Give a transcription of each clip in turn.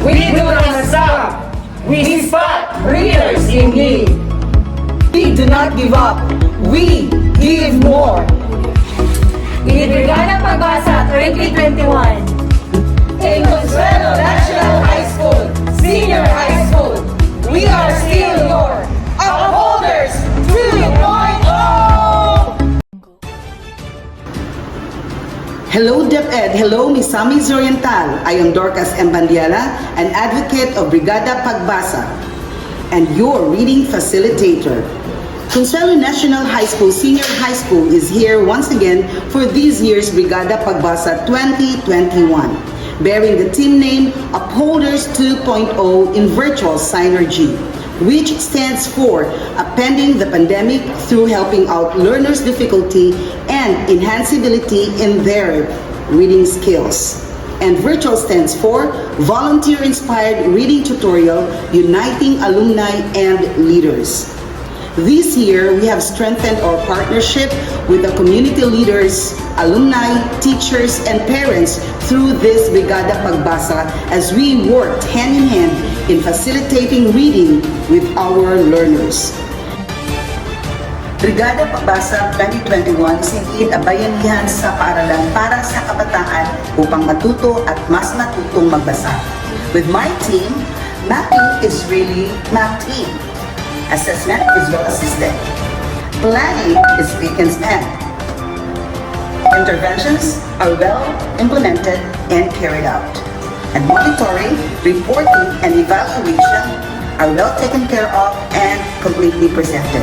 We do not stop. We spot readers in need. We do not give up. We give more. With Brigada Pagbasa 2021. In Consuelo National High School, Senior High School, we are still your upholders 2.0! Hello DepEd, hello Miss Samis Oriental. I am Dorcas M. Bandiala, an advocate of Brigada Pagbasa and your reading facilitator. Consuelo National High School Senior High School is here once again for this year's Brigada Pagbasa 2021, bearing the team name Upholders 2.0 in virtual Synergy, which stands for Appending the Pandemic through helping out learners' difficulty and enhanceability in their reading skills. And virtual stands for Volunteer-Inspired Reading Tutorial Uniting Alumni and Leaders. This year, we have strengthened our partnership with the community leaders, alumni, teachers, and parents through this Brigada Pagbasa as we worked hand in hand in facilitating reading with our learners. Brigada Pagbasa 2021 is indeed a bayanihan sa paaralan para sa kabataan upang matuto at mas matutong magbasa. With my team, mapping is really math team. Assessment is well assisted. Planning is speak and span. Interventions are well implemented and carried out. And monitoring, reporting, and evaluation are well taken care of and completely presented.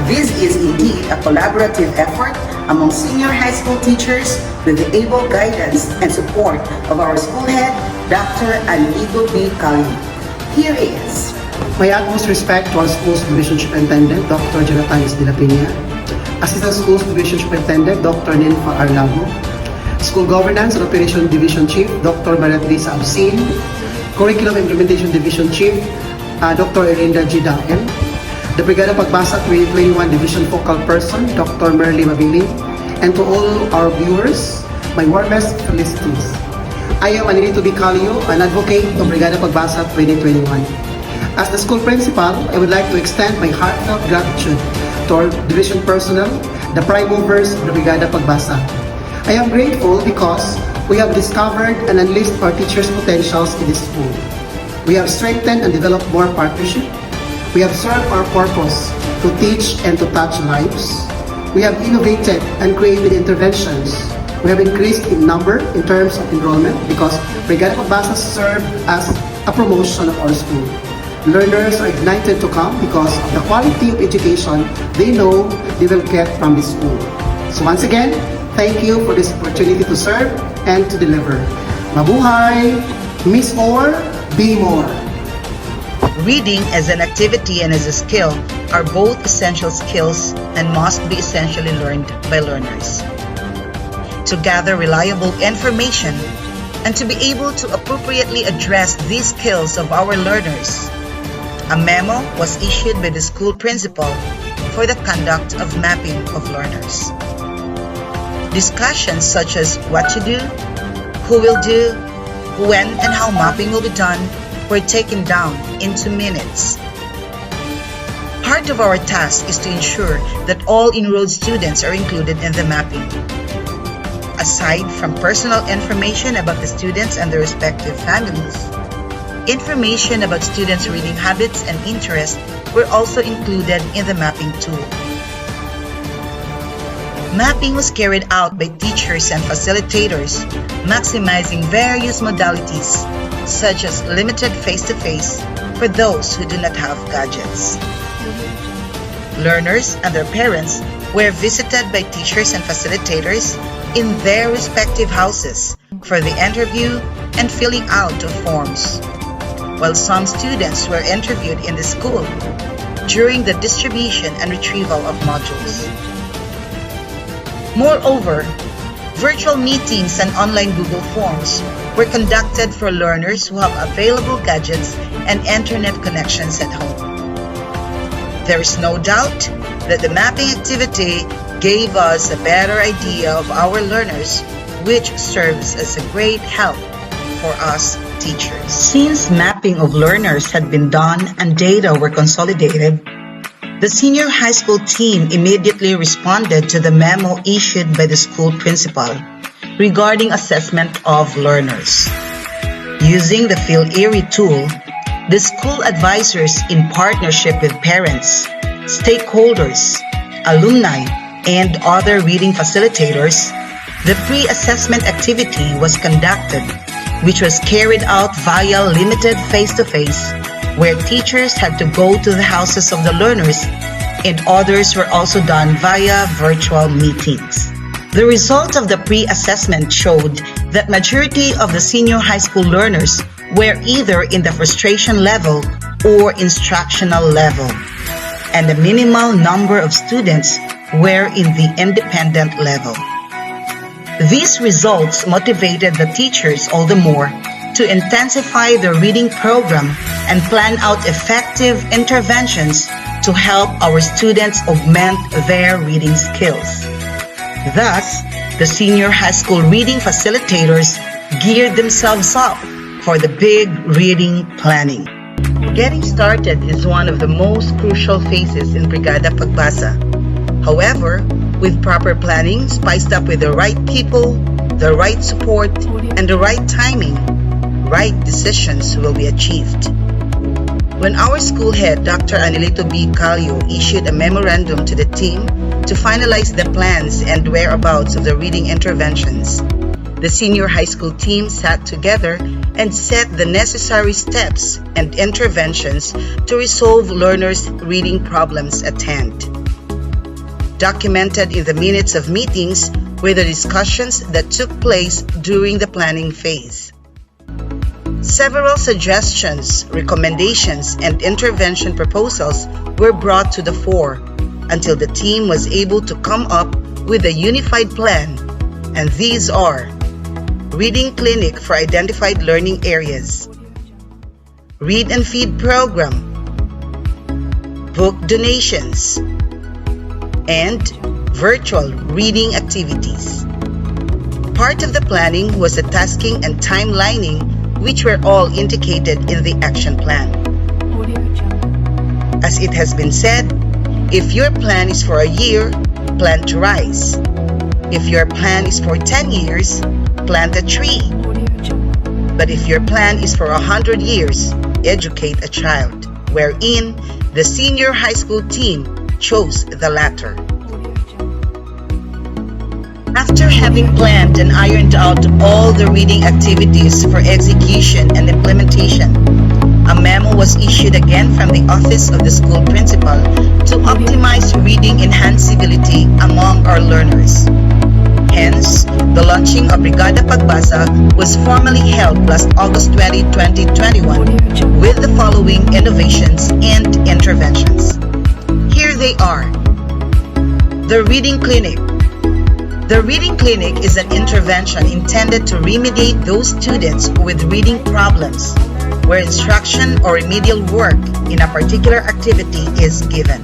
This is indeed a collaborative effort among senior high school teachers with the able guidance and support of our school head, Dr. Anigo B. Kali. Here is my utmost respect to our school's Division Superintendent, Dr. Jonathanis de la Peña, Assistant Schools Division Superintendent, Dr. Ninfa Arlago, School Governance and Operation Division Chief, Dr. Maria-Teresa Absin, Curriculum Implementation Division Chief, Dr. Erinda G. Dael, the Brigada Pagbasa 2021 Division Focal Person, Dr. Merly Mabili, and to all our viewers, my warmest felicities. I am Anilito Bicalio, an advocate of Brigada Pagbasa 2021. As the school principal, I would like to extend my heartfelt gratitude to our division personnel, the prime movers of the Brigada Pagbasa. I am grateful because we have discovered and unleashed our teachers' potentials in this school. We have strengthened and developed more partnership. We have served our purpose to teach and to touch lives. We have innovated and created interventions. We have increased in number in terms of enrollment because Brigada Pagbasa served as a promotion of our school. Learners are ignited to come because of the quality of education they know they will get from this school. So once again, thank you for this opportunity to serve and to deliver. Mabuhay! Miss more, be more. Reading as an activity and as a skill are both essential skills and must be essentially learned by learners. To gather reliable information and to be able to appropriately address these skills of our learners, a memo was issued by the school principal for the conduct of mapping of learners. Discussions such as what to do, who will do, when and how mapping will be done were taken down into minutes. Part of our task is to ensure that all enrolled students are included in the mapping. Aside from personal information about the students and their respective families, information about students' reading habits and interests were also included in the mapping tool. Mapping was carried out by teachers and facilitators, maximizing various modalities, such as limited face-to-face for those who do not have gadgets. Learners and their parents were visited by teachers and facilitators in their respective houses for the interview and filling out of forms, while some students were interviewed in the school during the distribution and retrieval of modules. Moreover, virtual meetings and online Google Forms were conducted for learners who have available gadgets and internet connections at home. There is no doubt that the mapping activity gave us a better idea of our learners, which serves as a great help for us teachers. Since mapping of learners had been done and data were consolidated, the senior high school team immediately responded to the memo issued by the school principal regarding assessment of learners. Using the Feel Eerie tool, the school advisors, in partnership with parents, stakeholders, alumni, and other reading facilitators, the pre-assessment activity was conducted, which was carried out via limited face-to-face, where teachers had to go to the houses of the learners, and others were also done via virtual meetings. The result of the pre-assessment showed that majority of the senior high school learners were either in the frustration level or instructional level, and the minimal number of students were in the independent level. These results motivated the teachers all the more to intensify their reading program and plan out effective interventions to help our students augment their reading skills. Thus, the senior high school reading facilitators geared themselves up for the big reading planning. Getting started is one of the most crucial phases in Brigada Pagbasa. However, with proper planning spiced up with the right people, the right support, and the right timing, right decisions will be achieved. When our school head, Dr. Anilito B. Calio, issued a memorandum to the team to finalize the plans and whereabouts of the reading interventions, the senior high school team sat together and set the necessary steps and interventions to resolve learners' reading problems at hand. Documented in the minutes of meetings were the discussions that took place during the planning phase. Several suggestions, recommendations, and intervention proposals were brought to the fore until the team was able to come up with a unified plan, and these are: reading clinic for identified learning areas, read and feed program, book donations, and virtual reading activities. Part of the planning was the tasking and timelining, which were all indicated in the action plan. As it has been said, if your plan is for a year, plan to rise. If your plan is for 10 years, plant a tree. But if your plan is for 100 years, educate a child, wherein the senior high school team chose the latter. After having planned and ironed out all the reading activities for execution and implementation, a memo was issued again from the office of the school principal to optimize reading enhanceability among our learners. Hence, the launching of Brigada Pagbasa was formally held last August 20, 2021 with the following innovations and interventions. Here they are. The Reading Clinic. The Reading Clinic is an intervention intended to remediate those students with reading problems where instruction or remedial work in a particular activity is given.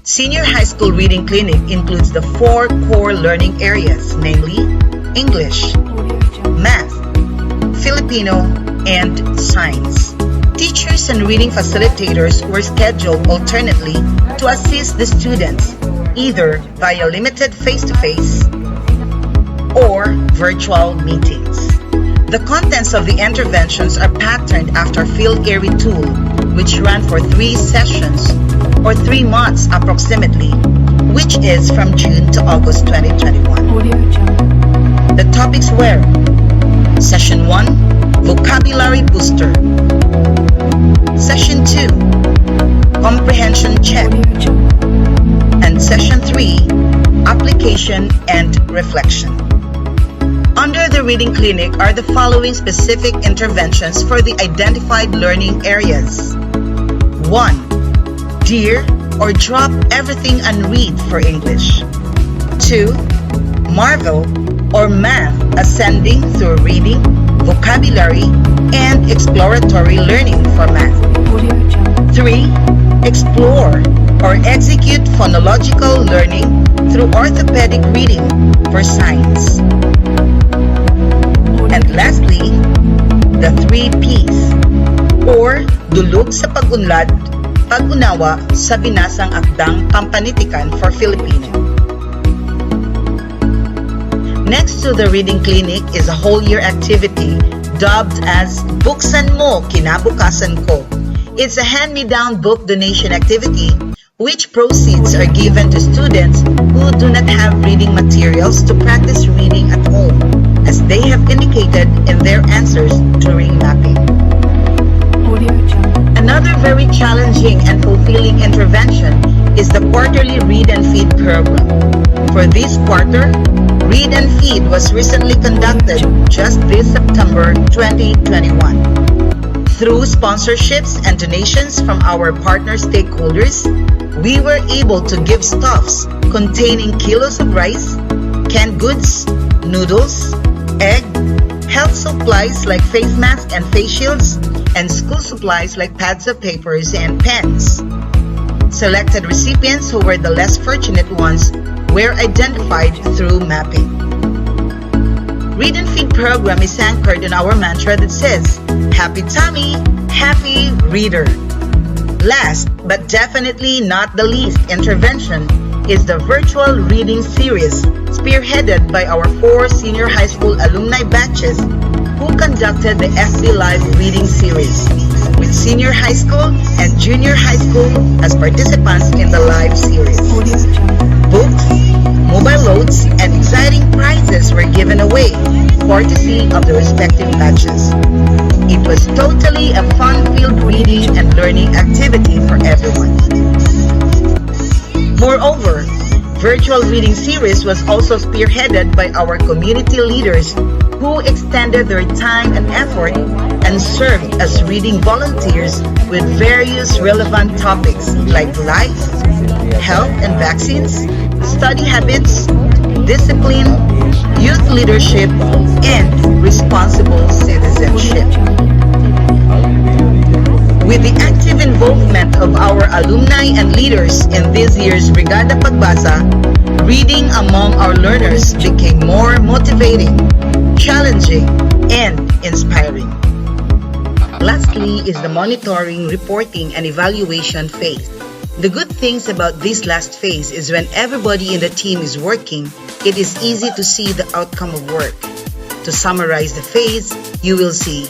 Senior high school reading clinic includes the 4 core learning areas, namely English, Math, Filipino, and Science. Teachers and reading facilitators were scheduled alternately to assist the students either via limited face-to-face or virtual meetings. The contents of the interventions are patterned after Feel Eerie tool, which ran for 3 sessions or 3 months approximately, which is from June to August 2021. The topics were: Session 1, Vocabulary Booster. Session 2, Comprehension Check. And Session 3, Application and Reflection. Under the Reading Clinic are the following specific interventions for the identified learning areas. 1. Dear or drop everything and read for English. 2. Marvel or math ascending through reading, vocabulary, and exploratory learning for math. 3. Explore or execute phonological learning through orthopedic reading for science. And last Dulog sa pag-unlad, pag-unawa sa binasang akdang pampanitikan for Filipino. Next to the reading clinic is a whole year activity dubbed as Buksan Mo Kinabukasan Ko. It's a hand-me-down book donation activity which proceeds are given to students who do not have reading materials to practice reading at home, as they have indicated in their answers during mapping. Another very challenging and fulfilling intervention is the quarterly Read and Feed program. For this quarter, Read and Feed was recently conducted just this September 2021. Through sponsorships and donations from our partner stakeholders, we were able to give stuffs containing kilos of rice, canned goods, noodles, egg, health supplies like face masks and face shields, and school supplies like pads of papers and pens. Selected recipients who were the less fortunate ones were identified through mapping. Read and Feed program is anchored in our mantra that says, Happy Tummy, Happy Reader. Last but definitely not the least intervention is the virtual reading series spearheaded by our 4 senior high school alumni batches who conducted the SC Live reading series with senior high school and junior high school as participants in the live series. Books, mobile loads, and exciting prizes were given away, courtesy of the respective batches. It was totally a fun-filled reading and learning activity for everyone. Moreover, virtual reading series was also spearheaded by our community leaders who extended their time and effort and served as reading volunteers with various relevant topics like life, health and vaccines, study habits, discipline, youth leadership, and responsible citizenship. With the active involvement of our alumni and leaders in this year's Brigada Pagbasa, reading among our learners became more motivating, challenging, and inspiring. Lastly is the monitoring, reporting, and evaluation phase. The good things about this last phase is when everybody in the team is working, it is easy to see the outcome of work. To summarize the phase, you will see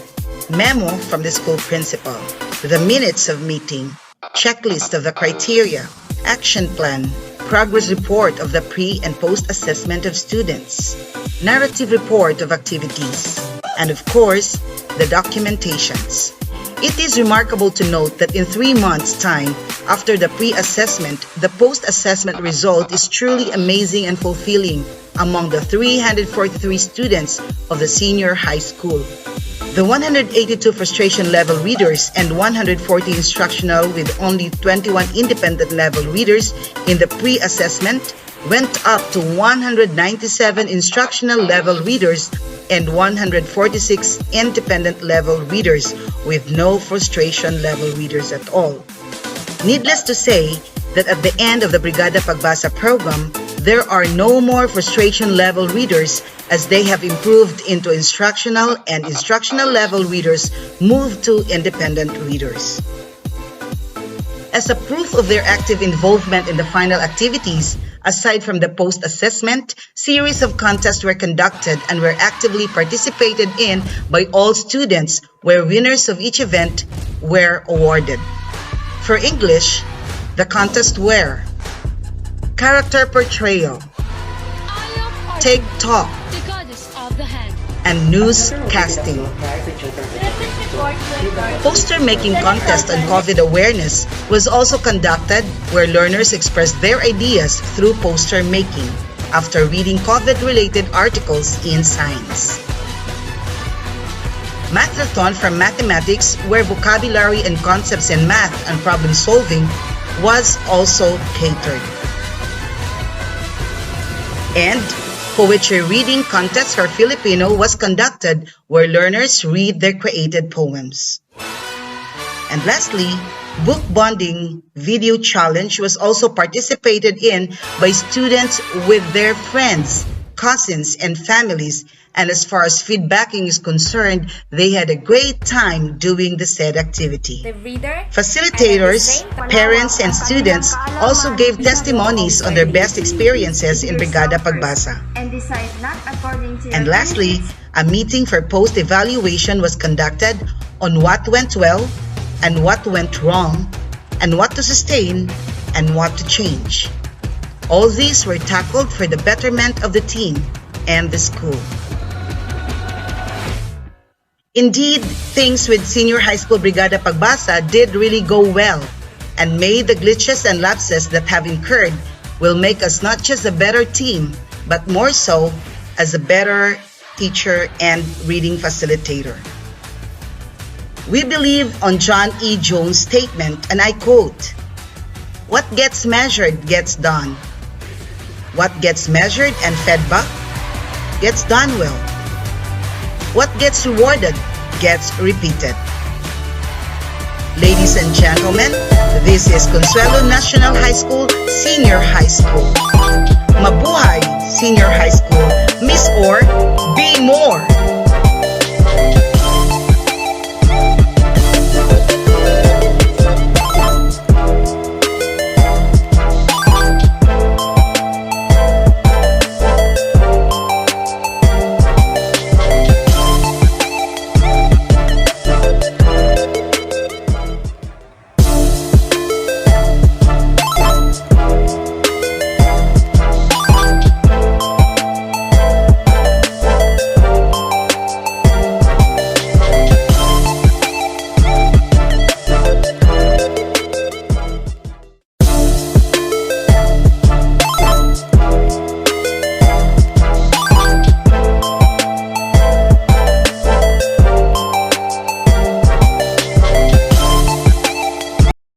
memo from the school principal, the minutes of meeting, checklist of the criteria, action plan, progress report of the pre- and post-assessment of students, narrative report of activities, and of course, the documentations. It is remarkable to note that in 3 months' time, after the pre-assessment, the post-assessment result is truly amazing and fulfilling among the 343 students of the senior high school. The 182 frustration level readers and 140 instructional with only 21 independent level readers in the pre-assessment went up to 197 instructional level readers and 146 independent level readers with no frustration level readers at all. Needless to say that at the end of the Brigada Pagbasa program, there are no more frustration level readers as they have improved into instructional and instructional level readers moved to independent readers. As a proof of their active involvement in the final activities, aside from the post-assessment, series of contests were conducted and were actively participated in by all students, where winners of each event were awarded. For English, the contests were Character Portrayal, Take Talk, and Newscasting. Poster making contest on COVID awareness was also conducted, where learners expressed their ideas through poster making after reading COVID-related articles in Science. Mathathon from mathematics, where vocabulary and concepts in math and problem solving was also catered. And Poetry Reading Contest for Filipino was conducted, where learners read their created poems. And lastly, Book Bonding Video Challenge was also participated in by students with their friends, cousins, and families, and as far as feedbacking is concerned, they had a great time doing the said activity. Facilitators, parents, and students also gave testimonies on their best experiences in Brigada Pagbasa. And lastly, a meeting for post-evaluation was conducted on what went well and what went wrong, and what to sustain and what to change. All these were tackled for the betterment of the team and the school. Indeed, things with Senior High School Brigada Pagbasa did really go well, and may the glitches and lapses that have incurred will make us not just a better team, but more so as a better teacher and reading facilitator. We believe on John E. Jones' statement, and I quote, "What gets measured gets done. What gets measured and fed back gets done well. What gets rewarded gets repeated." Ladies and gentlemen, this is Consuelo National High School, Senior High School. Mabuhay, Senior High School. Miss or be more.